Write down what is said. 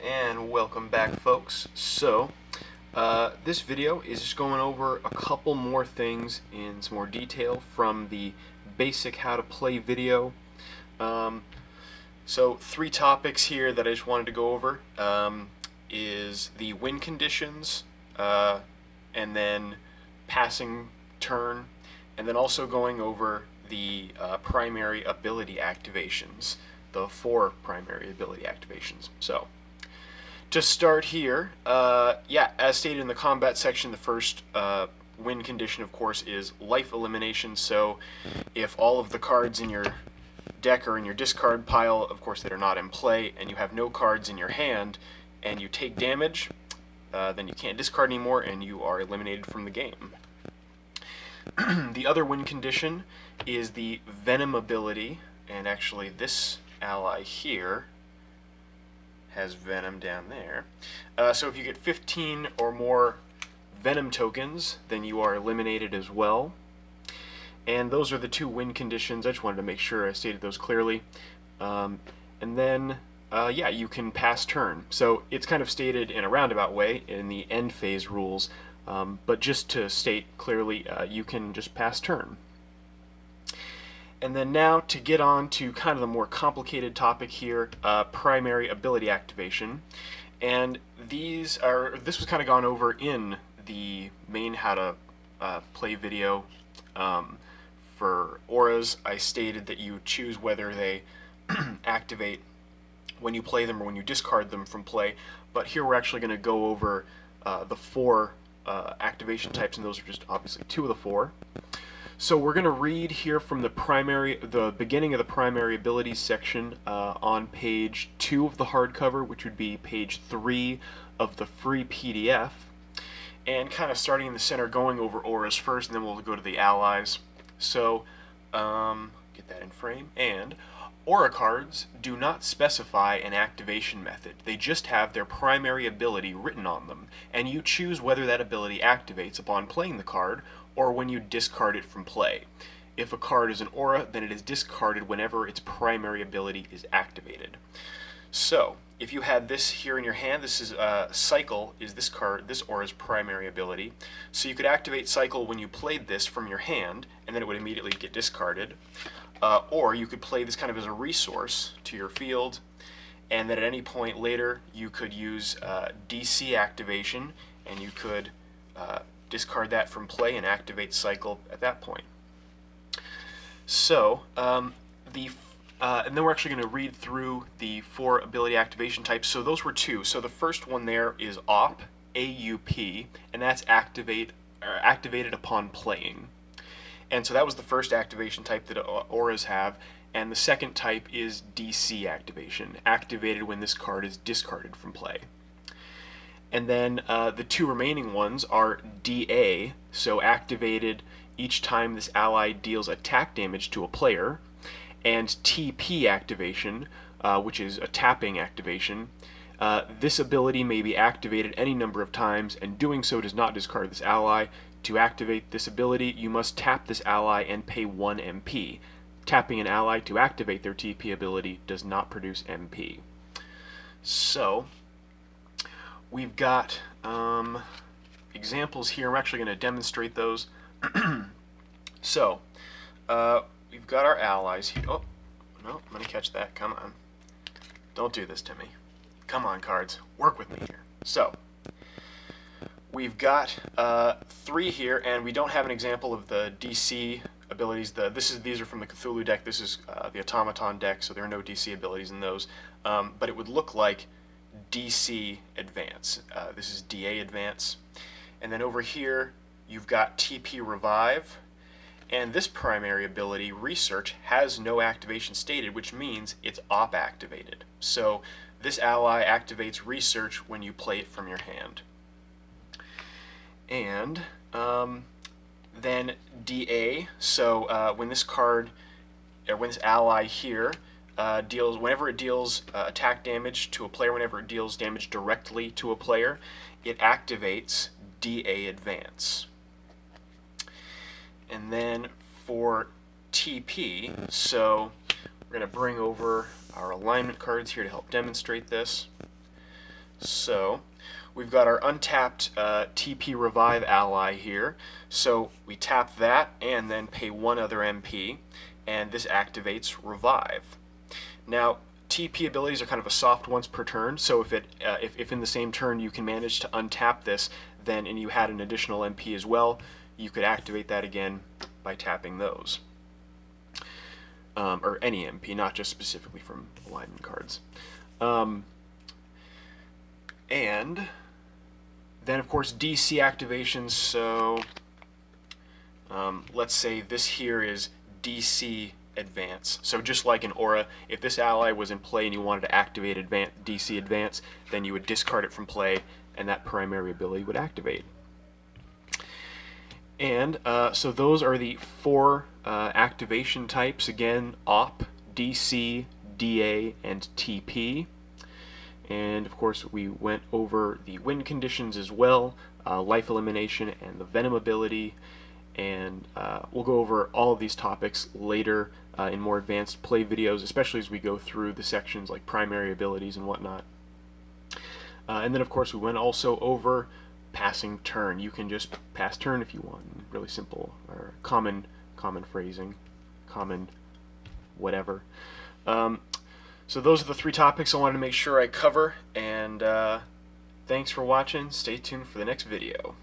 And welcome back, folks. This video is just going over a couple more things in some more detail from the basic how to play video. Three topics here that I just wanted to go over is the win conditions, and then passing turn, and then also going over the primary ability activations, the 4 primary ability activations. So, to start here, as stated in the combat section, the first win condition, of course, is life elimination. So, if all of the cards in your deck are in your discard pile, of course, that are not in play, and you have no cards in your hand, and you take damage, then you can't discard anymore, and you are eliminated from the game. The other win condition is the Venom ability, and actually this ally here has Venom down there. So if you get 15 or more Venom tokens, then you are eliminated as well. And those are the 2 win conditions. I just wanted to make sure I stated those clearly. And then, you can pass turn. So it's kind of stated in a roundabout way in the end phase rules, but just to state clearly, you can just pass turn. And then now to get on to kind of the more complicated topic here, primary ability activation. And this was kind of gone over in the main how to play video. For auras, I stated that you choose whether they activate when you play them or when you discard them from play. But here we're actually going to go over the 4 activation types, and those are just obviously 2 of the 4. So we're going to read here from the beginning of the primary abilities section on page 2 of the hardcover, which would be page 3 of the free PDF, and kind of starting in the center, going over auras first, and then we'll go to the allies. So, get that in frame, and aura cards do not specify an activation method. They just have their primary ability written on them, and you choose whether that ability activates upon playing the card or when you discard it from play. If a card is an aura, then it is discarded whenever its primary ability is activated. So, if you had this here in your hand, this is Cycle is this aura's primary ability. So you could activate Cycle when you played this from your hand, and then it would immediately get discarded. Or you could play this kind of as a resource to your field, and then at any point later you could use DC activation, and you could discard that from play and activate Cycle at that point. So, and then we're actually going to read through the 4 ability activation types. So those were 2. So the first one there is AUP, A-U-P, and that's activated upon playing. And so that was the first activation type that auras have. And the second type is DC activation, activated when this card is discarded from play. And then the 2 remaining ones are DA, so activated each time this ally deals attack damage to a player, and TP activation, which is a tapping activation. This ability may be activated any number of times, and doing so does not discard this ally. To activate this ability, you must tap this ally and pay 1 MP. Tapping an ally to activate their TP ability does not produce MP. So, we've got examples here. I'm actually going to demonstrate those. So, we've got our allies here. Oh, no, I'm going to catch that. Come on. Don't do this to me. Come on, cards. Work with me here. So, we've got 3 here, and we don't have an example of the DC abilities. These are from the Cthulhu deck. This is the Automaton deck, so there are no DC abilities in those. But it would look like DC Advance. This is DA Advance. And then over here, you've got TP Revive. And this primary ability, Research, has no activation stated, which means it's AUP activated. So this ally activates Research when you play it from your hand. And then DA, so when this ally here whenever it deals attack damage to a player, whenever it deals damage directly to a player, it activates DA Advance. And then for TP, so we're going to bring over our alignment cards here to help demonstrate this. So we've got our untapped TP Revive ally here. So we tap that and then pay one other MP, and this activates Revive. Now, TP abilities are kind of a soft once per turn, so if in the same turn you can manage to untap this, then and you had an additional MP as well, you could activate that again by tapping those. Or any MP, not just specifically from alignment cards. And then, of course, DC activations. So let's say this here is DC Advance. So just like in Aura, if this ally was in play and you wanted to activate DC Advance, then you would discard it from play, and that primary ability would activate. And so those are the 4 activation types. Again, OP, DC, DA, and TP. And of course we went over the win conditions as well, life elimination and the venom ability, and we'll go over all of these topics later in more advanced play videos, especially as we go through the sections like primary abilities and whatnot. And then of course we went also over passing turn. You can just pass turn if you want. Really simple, or common phrasing, common whatever. So those are the 3 topics I wanted to make sure I cover, and thanks for watching. Stay tuned for the next video.